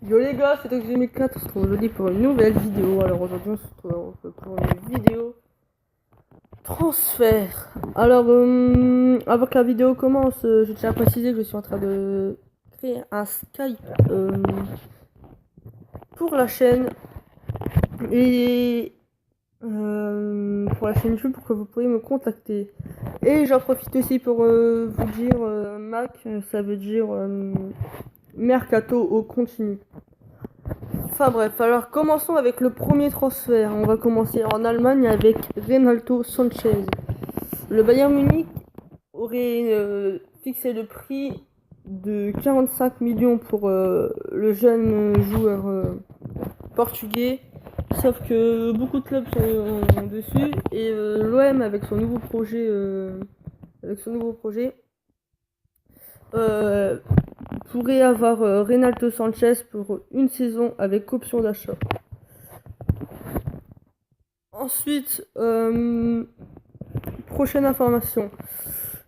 Yo les gars, c'est Ox2004, on se retrouve aujourd'hui pour une nouvelle vidéo. Alors aujourd'hui on se retrouve pour une vidéo transfert. Alors avant que la vidéo commence, je tiens à préciser que je suis en train de créer un Skype pour la chaîne et pour la chaîne YouTube pour que vous pouvez me contacter. Et j'en profite aussi pour vous dire Mac, ça veut dire mercato au continu. Enfin bref, alors commençons avec le premier transfert. On va commencer en Allemagne avec Renato Sanchez. Le Bayern Munich aurait fixé le prix de 45 millions pour le jeune joueur portugais. Sauf que beaucoup de clubs sont dessus et l'OM avec son nouveau projet pourrait avoir Renato Sanchez pour une saison avec option d'achat. Ensuite, prochaine information.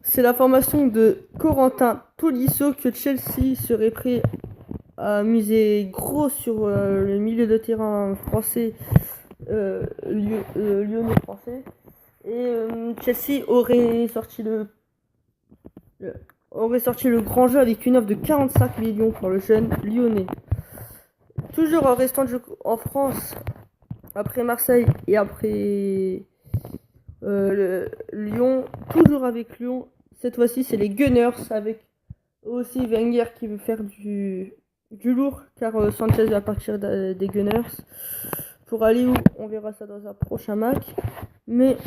C'est l'information de Corentin Tolisso que Chelsea serait prêt à miser gros sur le milieu de terrain français, lyonnais français. Et Chelsea aurait sorti le grand jeu avec une offre de 45 millions pour le jeune lyonnais. Toujours en restant en France, après Marseille et après Lyon, toujours avec Lyon, cette fois-ci c'est les Gunners avec aussi Wenger qui veut faire du lourd car Sanchez va partir des Gunners. Pour aller où, on verra ça dans un prochain match. Mais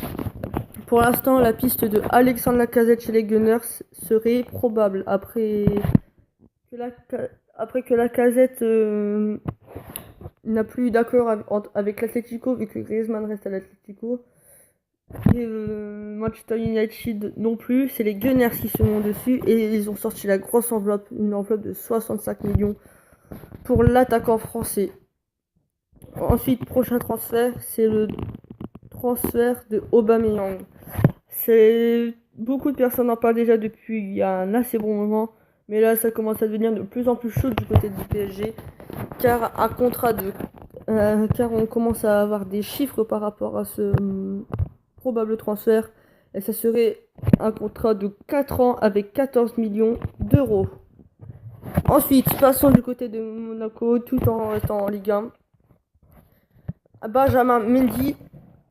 pour l'instant, la piste de Alexandre Lacazette chez les Gunners serait probable après que Lacazette n'a plus d'accord avec l'Atlético vu que Griezmann reste à l'Atlético. Et Manchester United non plus, c'est les Gunners qui se montent dessus et ils ont sorti la grosse enveloppe, une enveloppe de 65 millions pour l'attaquant français. Ensuite, prochain transfert, c'est le transfert de Aubameyang. Beaucoup de personnes en parlent déjà depuis un assez bon moment, mais là ça commence à devenir de plus en plus chaud du côté du PSG, car on commence à avoir des chiffres par rapport à ce probable transfert, et ça serait un contrat de 4 ans avec 14 millions d'euros. Ensuite, passons du côté de Monaco, tout en restant en Ligue 1. Benjamin Mendy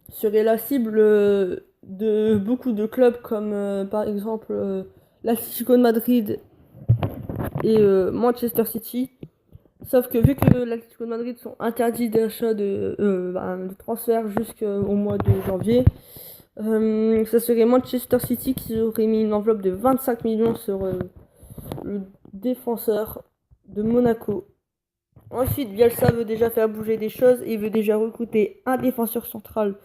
serait la cible de beaucoup de clubs comme par exemple l'Atlético de Madrid et Manchester City. Sauf que vu que l'Atlético de Madrid sont interdits d'achat de transfert jusqu'au mois de janvier, ça serait Manchester City qui aurait mis une enveloppe de 25 millions sur le défenseur de Monaco. Ensuite, Bielsa veut déjà faire bouger des choses et il veut déjà recruter un défenseur central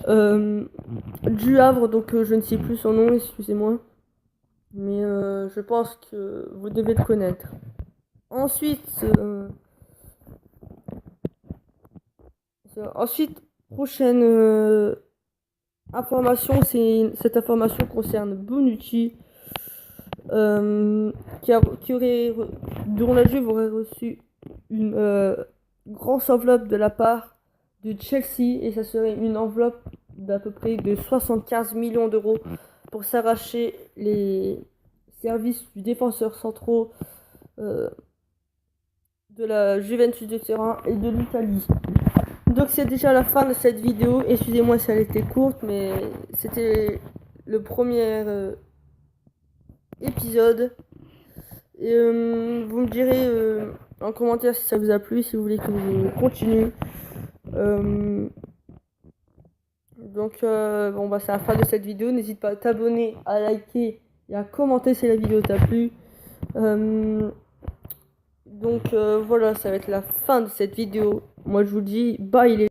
du Havre, donc je ne sais plus son nom, excusez-moi. Mais je pense que vous devez le connaître. Ensuite, prochaine information, cette information concerne Bonucci, dont la Juve aurait reçu une grosse enveloppe de la part de Chelsea et ça serait une enveloppe d'à peu près de 75 millions d'euros pour s'arracher les services du défenseur centraux de la Juventus de Turin et de l'Italie. Donc c'est déjà la fin de cette vidéo, excusez-moi si elle était courte, mais c'était le premier épisode. Et vous me direz en commentaire si ça vous a plu, si vous voulez que je continue. Donc c'est la fin de cette vidéo. N'hésite pas à t'abonner, à liker et à commenter si la vidéo t'a plu. Voilà, ça va être la fin de cette vidéo. Moi je vous dis bye les